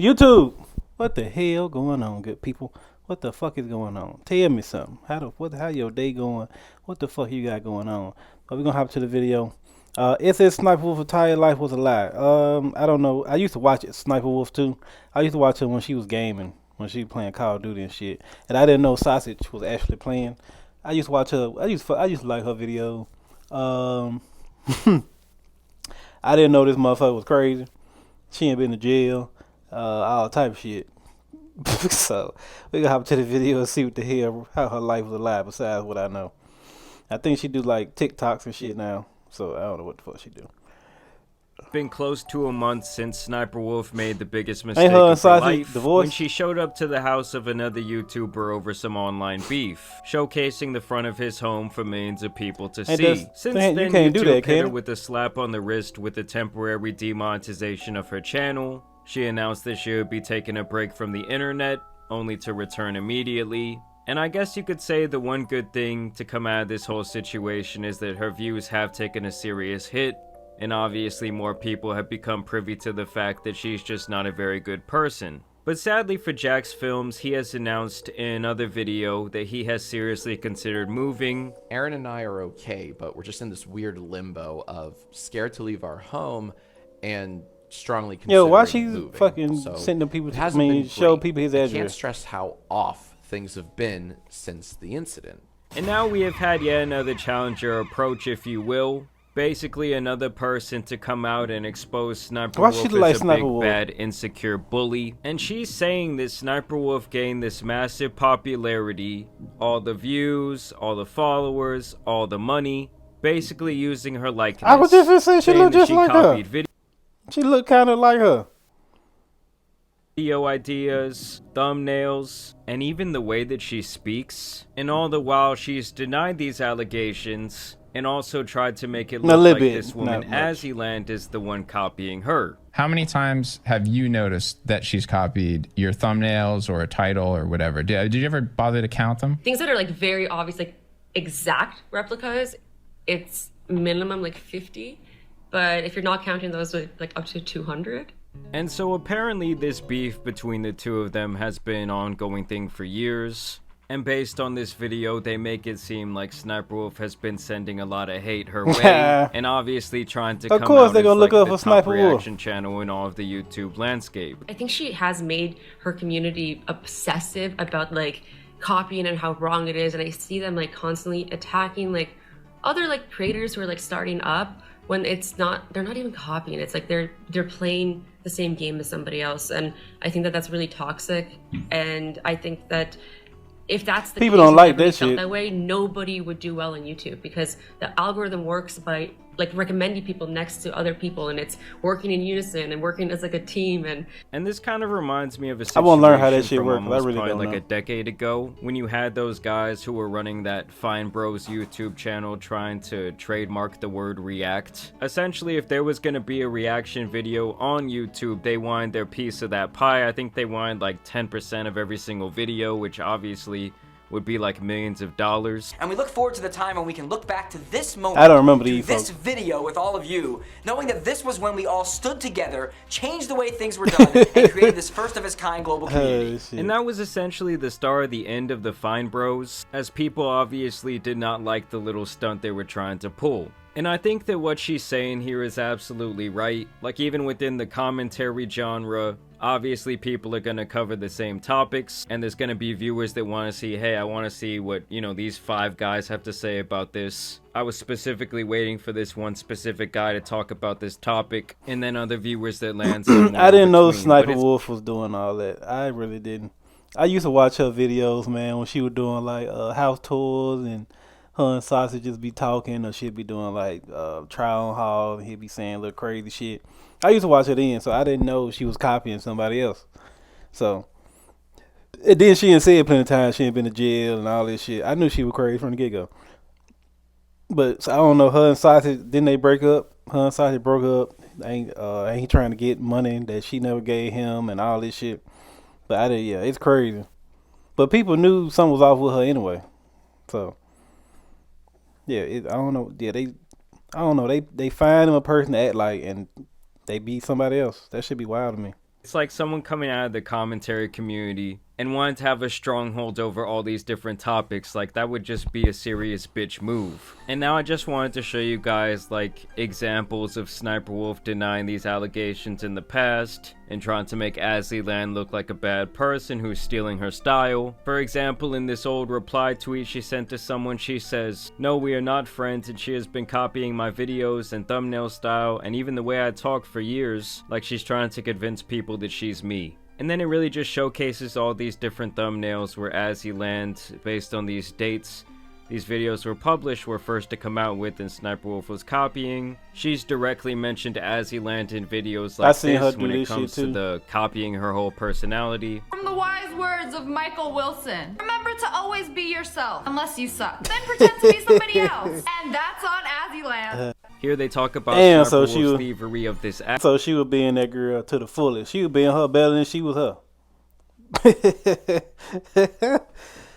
YouTube, what the hell going on, good people? What the fuck is going on? Tell me something. How your day going? What the fuck you got going on? But we gonna hop to the video. It says Sniperwolf entire life was a lie. I don't know. I used to watch it, Sniperwolf too. I used to watch her when she was gaming, when she was playing Call of Duty and shit. And I didn't know Sausage was actually playing. I used to watch her. I used to like her video. Um, I didn't know this motherfucker was crazy. She ain't been to jail. All type of shit. So we gonna hop to the video and see what the hell how her life was alive besides what I know. I think she do like TikToks and shit now. So I don't know what the fuck she do. Been close to a month since Sniperwolf made the biggest mistake Ain't her and of her Sausage life divorced? when she showed up to the house of another YouTuber over some online beef, showcasing the front of his home for millions of people to see. Since then, you can't do YouTube that, hit her can with a slap on the wrist with the temporary demonetization of her channel. She announced that she would be taking a break from the internet, only to return immediately. And I guess you could say the one good thing to come out of this whole situation is that her views have taken a serious hit, and obviously more people have become privy to the fact that she's just not a very good person. But sadly for Jack's Films, he has announced in another video that he has seriously considered moving. Aaron and I are okay, but we're just in this weird limbo of scared to leave our home and strongly considering Yo, why she moving. fucking So sending people? it I hasn't mean, been show great. people his I can't address. stress how off things have been since the incident. And now we have had yet another challenger approach, if you will. Basically another person to come out and expose Why she Sniperwolf like as a big, Sniperwolf? bad, insecure bully. And she's saying that Sniperwolf gained this massive popularity, all the views, all the followers, all the money, basically using her likeness. I was just gonna say she saying look that just like her. copied She look kind of like her. video ideas, thumbnails, and even the way that she speaks. And all the while she's denied these allegations and also tried to make it look like this woman, Azzyland, is the one copying her. How many times have you noticed that she's copied your thumbnails or a title or whatever? Did you ever bother to count them? Things that are like very obvious, like exact replicas, it's minimum like 50. But if you're not counting those, like up to 200. And so apparently this beef between the two of them has been an ongoing thing for years. And based on this video, they make it seem like Sniperwolf has been sending a lot of hate her way, and obviously trying to come out they're gonna as look like up the for top Sniperwolf. reaction channel in all of the YouTube landscape. I think she has made her community obsessive about like copying and how wrong it is. And I see them like constantly attacking like other like creators who are like starting up when it's not, they're not even copying. It's like they're playing the same game as somebody else. And I think that that's really toxic. And I think that if that's the People case, don't like everybody that felt shit. that way, nobody would do well on YouTube because the algorithm works by like recommending people next to other people, and it's working in unison and working as like a team. And this kind of reminds me of a I situation wanna learn how that shit from works, 'cause I almost really probably don't like know. a decade ago when you had those guys who were running that Fine Bros YouTube channel trying to trademark the word react. Essentially, if there was going to be a reaction video on YouTube, they wanted their piece of that pie. I think they wanted like 10% of every single video, which obviously would be like millions of dollars. And we look forward to the time when we can look back to this moment, I don't remember to these this folks. video with all of you, knowing that this was when we all stood together, changed the way things were done, and created this first of its kind global community. Shit. And that was essentially the start of the end of the Fine Bros, as people obviously did not like the little stunt they were trying to pull. And I think that what she's saying here is absolutely right. Like, even within the commentary genre, obviously people are going to cover the same topics, and there's going to be viewers that want to see, hey, I want to see what, you know, these 5 guys have to say about this. I was specifically waiting for this one specific guy to talk about this topic, and then other viewers that land somewhere I didn't know between, but it's Sniperwolf was doing all that. I really didn't. I used to watch her videos, man, when she was doing like house tours, and her and Sausage just be talking, or she'd be doing like trial haul, and he'd be saying little crazy shit. I used to watch her then, so I didn't know she was copying somebody else. So, and then she had said plenty of times she ain't been to jail and all this shit. I knew she was crazy from the get go. But so I don't know, her and Sausage, didn't they break up? Her and Sausage broke up. Ain't he trying to get money that she never gave him and all this shit? But I didn't. Yeah, it's crazy. But people knew something was off with her anyway. So yeah, I don't know. Yeah, I don't know. They find him a person to act like, and they beat somebody else. That should be wild to me. It's like someone coming out of the commentary community and wanting to have a stronghold over all these different topics. Like, that would just be a serious bitch move. And now I just wanted to show you guys, like, examples of Sssniperwolf denying these allegations in the past and trying to make Azzyland look like a bad person who's stealing her style. For example, in this old reply tweet she sent to someone, she says, "No, we are not friends, and she has been copying my videos and thumbnail style and even the way I talk for years, like she's trying to convince people that she's me." And then it really just showcases all these different thumbnails where Azzyland, based on these dates these videos were published, were first to come out with, and Sssniperwolf was copying. She's directly mentioned Azzyland in videos like this when it comes to the copying her whole personality. From the wise words of Michael Wilson, remember to always be yourself, unless you suck. Then pretend to be somebody else. And that's on Azzyland. Here they talk about Sssniperwolf's thievery of this act. So she was being that girl to the fullest. She was being her better than she was her.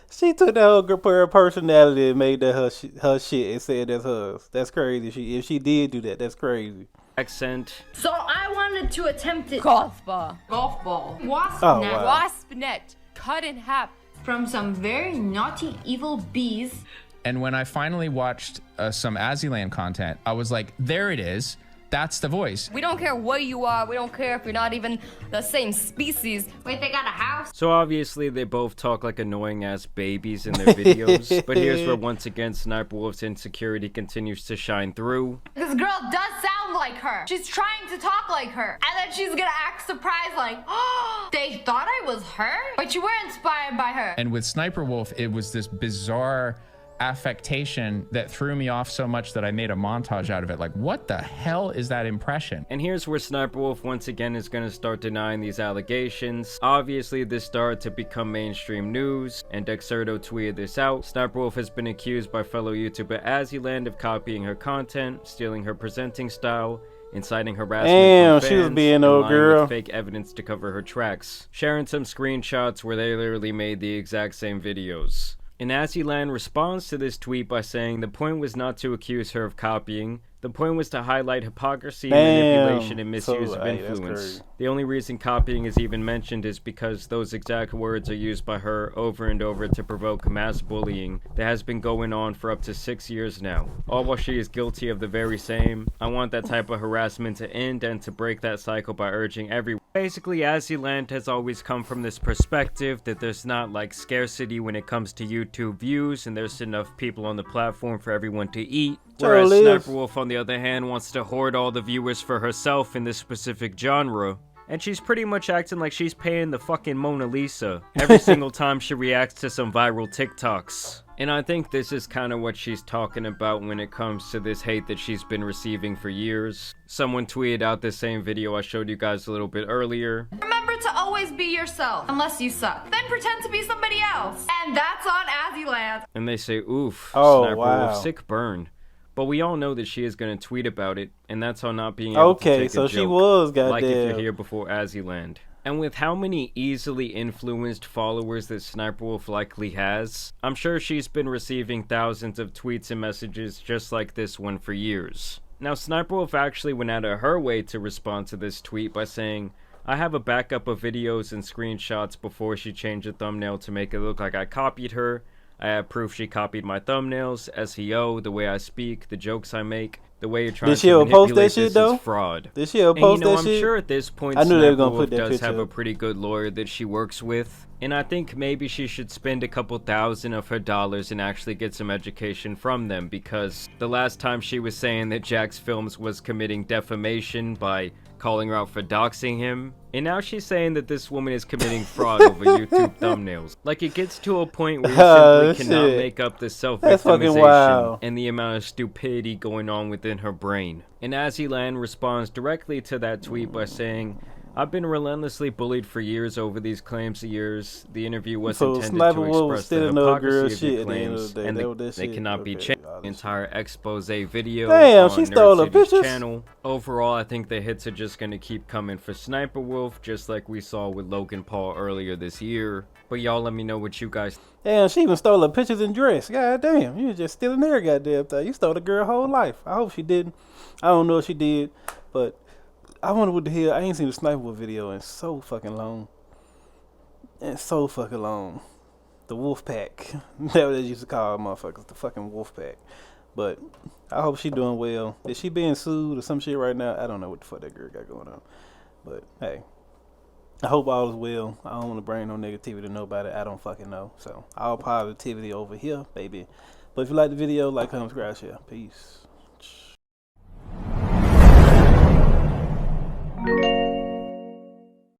She took that whole personality and made that her shit and said that's hers. That's crazy. If she did do that, that's crazy. Accent. So I wanted to attempt it. Golf ball. Wasp net. Wow. Wasp net. Cut in half from some very naughty, evil bees. And when I finally watched some Azzyland content, I was like, there it is. That's the voice. We don't care what you are. We don't care if you're not even the same species. Wait, they got a house? So obviously they both talk like annoying ass babies in their videos. But here's where once again Sssniperwolf's insecurity continues to shine through. This girl does sound like her. She's trying to talk like her. And then she's gonna act surprised like, oh, they thought I was her? But you were inspired by her. And with Sssniperwolf, it was this bizarre affectation that threw me off so much that I made a montage out of it. Like, what the hell is that impression? And here's where Sssniperwolf once again is going to start denying these allegations. Obviously, this started to become mainstream news, and Dexerto tweeted this out. Sssniperwolf has been accused by fellow YouTuber Azzyland of copying her content, stealing her presenting style, inciting harassment from fans, she was being and old lying girl with fake evidence to cover her tracks, sharing some screenshots where they literally made the exact same videos. And Azzyland responds to this tweet by saying the point was not to accuse her of copying. The point was to highlight hypocrisy, manipulation, and misuse of influence. The only reason copying is even mentioned is because those exact words are used by her over and over to provoke mass bullying that has been going on for up to 6 years now. All while she is guilty of the very same. I want that type of harassment to end and to break that cycle by urging everyone. Basically, Azzyland has always come from this perspective that there's not like scarcity when it comes to YouTube views, and there's enough people on the platform for everyone to eat. Whereas Sssniperwolf, on the other hand, wants to hoard all the viewers for herself in this specific genre. And she's pretty much acting like she's paying the fucking Mona Lisa every single time she reacts to some viral TikToks. And I think this is kind of what she's talking about when it comes to this hate that she's been receiving for years. Someone tweeted out this same video I showed you guys a little bit earlier. Remember to always be yourself, unless you suck. Then pretend to be somebody else. And that's on Azzyland. And they say, oof, Sssniperwolf, sick burn. But we all know that she is going to tweet about it, and that's how not being able to take a joke. She was, goddamn. Like if you're here before Azzyland. And with how many easily influenced followers that Sssniperwolf likely has, I'm sure she's been receiving thousands of tweets and messages just like this one for years. Now, Sssniperwolf actually went out of her way to respond to this tweet by saying, I have a backup of videos and screenshots before she changed the thumbnail to make it look like I copied her. I have proof she copied my thumbnails, SEO, the way I speak, the jokes I make, the way you're trying to manipulate this is fraud. Did she post that shit? I'm sure at this point I knew they were gonna put that does picture have a pretty good lawyer that she works with. And I think maybe she should spend a couple thousand of her dollars and actually get some education from them, because the last time she was saying that Jax Films was committing defamation by calling her out for doxing him, and now she's saying that this woman is committing fraud over YouTube thumbnails. Like, it gets to a point where you simply cannot make up the self-victimization and the amount of stupidity going on within her brain. And Azzyland responds directly to that tweet by saying, I've been relentlessly bullied for years over these claims of yours. The interview was intended to express the hypocrisy of the claims, and they cannot be changed. The entire expose video on she stole Nerd the City's pictures. channel. Overall, I think the hits are just going to keep coming for Sssniperwolf, just like we saw with Logan Paul earlier this year. But y'all let me know what you guys think. Damn, she even stole her pictures and dress. God damn, you was just stealing her goddamn thing. You stole the girl whole life. I hope she didn't. I don't know if she did, but I wonder what the hell. I ain't seen the Sssniperwolf video in so fucking long. It's so fucking long. The wolf pack. That's what they used to call motherfuckers. The fucking wolf pack. But I hope she doing well. Is she being sued or some shit right now? I don't know what the fuck that girl got going on. But hey, I hope all is well. I don't want to bring no negativity to nobody. I don't fucking know. So all positivity over here, baby. But if you like the video, like, comment, subscribe, share. Peace.